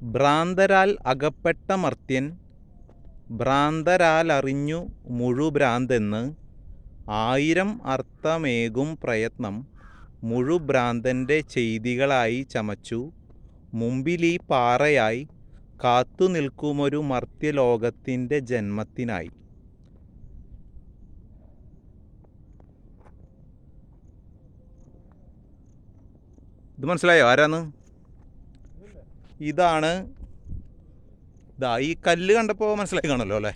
ഭ്രാന്തരാൽ അകപ്പെട്ട മർത്യൻ ഭ്രാന്തരാലറിഞ്ഞു മുഴുഭ്രാന്തെന്ന് ആയിരം അർത്ഥമേകും പ്രയത്നം മുഴുഭ്രാന്തൻ്റെ ചെയ്തികളായി ചമച്ചു മുമ്പിലീ പാറയായി കാത്തു നിൽക്കുമൊരു മർത്യലോകത്തിൻ്റെ ജന്മത്തിനായി. ഇത് മനസ്സിലായോ ആരാന്ന്? ഇതാണ് ഈ കല്ല് കണ്ടപ്പോൾ മനസ്സിലായി കാണല്ലോ അല്ലേ?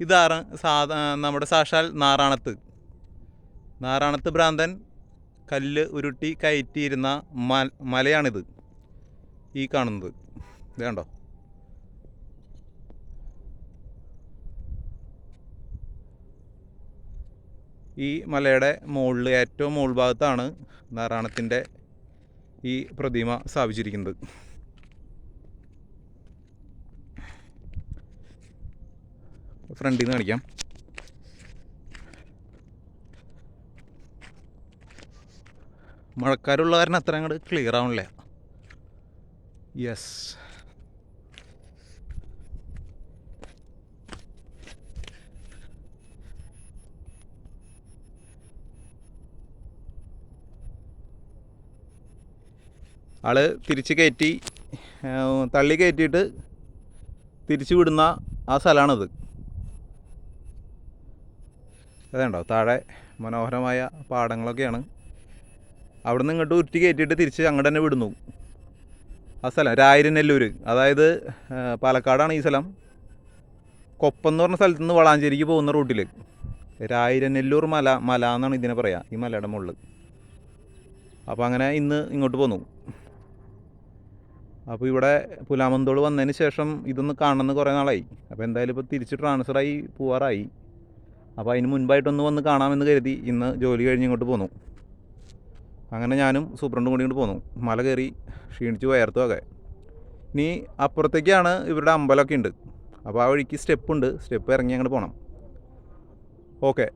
ഇതാണ് നമ്മുടെ സാക്ഷാൽ നാറാണത്ത് ഭ്രാന്തൻ കല്ല് ഉരുട്ടി കയറ്റിയിരുന്ന മലയാണിത്, ഈ കാണുന്നത്. ഇത് കണ്ടോ? ഈ മലയുടെ മുകളിൽ ഏറ്റവും മുകൾ ഭാഗത്താണ് നാറാണത്തിൻ്റെ ഈ പ്രതിമ സ്ഥാപിച്ചിരിക്കുന്നത്. ഫ്രണ്ടിൽ നിന്ന് കാണിക്കാം. മഴക്കാരുള്ള കാരണം അത്ര അങ്ങോട്ട് ക്ലിയർ ആവണില്ല. യെസ്, ആള് തിരിച്ച് കയറ്റി തള്ളി കയറ്റിയിട്ട് തിരിച്ചു വിടുന്ന ആ സ്ഥലമാണിത്. അതുണ്ടോ താഴെ മനോഹരമായ പാടങ്ങളൊക്കെയാണ്. അവിടെ നിന്ന് ഇങ്ങോട്ട് ഉരുട്ടി കയറ്റിയിട്ട് തിരിച്ച് അങ്ങോട്ട് തന്നെ വിടുന്നു. ആ സ്ഥലം രായിരനെല്ലൂർ, അതായത് പാലക്കാടാണ് ഈ സ്ഥലം. കൊപ്പം എന്ന് പറഞ്ഞ സ്ഥലത്ത് നിന്ന് വളാഞ്ചേരിക്ക് പോകുന്ന റൂട്ടിൽ രായിരനെല്ലൂർ മല എന്നാണ് ഇതിനെ പറയുക, ഈ മലയുടെ മുകളിൽ. അപ്പോൾ അങ്ങനെ ഇന്ന് ഇങ്ങോട്ട് പോന്നു. അപ്പോൾ ഇവിടെ പുലാമന്തോൾ വന്നതിന് ശേഷം ഇതൊന്ന് കാണണമെന്ന് കുറേ നാളായി. അപ്പോൾ എന്തായാലും ഇപ്പോൾ തിരിച്ച് ട്രാൻസ്ഫറായി പോവാറായി. അപ്പോൾ അതിന് മുൻപായിട്ടൊന്ന് വന്ന് കാണാമെന്ന് കരുതി ഇന്ന് ജോലി കഴിഞ്ഞ് ഇങ്ങോട്ട് പോന്നു. അങ്ങനെ ഞാനും സൂപ്രണ്ടും കൂടി ഇങ്ങോട്ട് പോന്നു. മല കയറി ക്ഷീണിച്ച് വയർത്തുമൊക്കെ. ഇനി അപ്പുറത്തേക്കാണ് ഇവരുടെ അമ്പലമൊക്കെ ഉണ്ട്. അപ്പോൾ ആ വഴിക്ക് സ്റ്റെപ്പ് ഇറങ്ങി അങ്ങോട്ട് പോകണം. ഓക്കെ.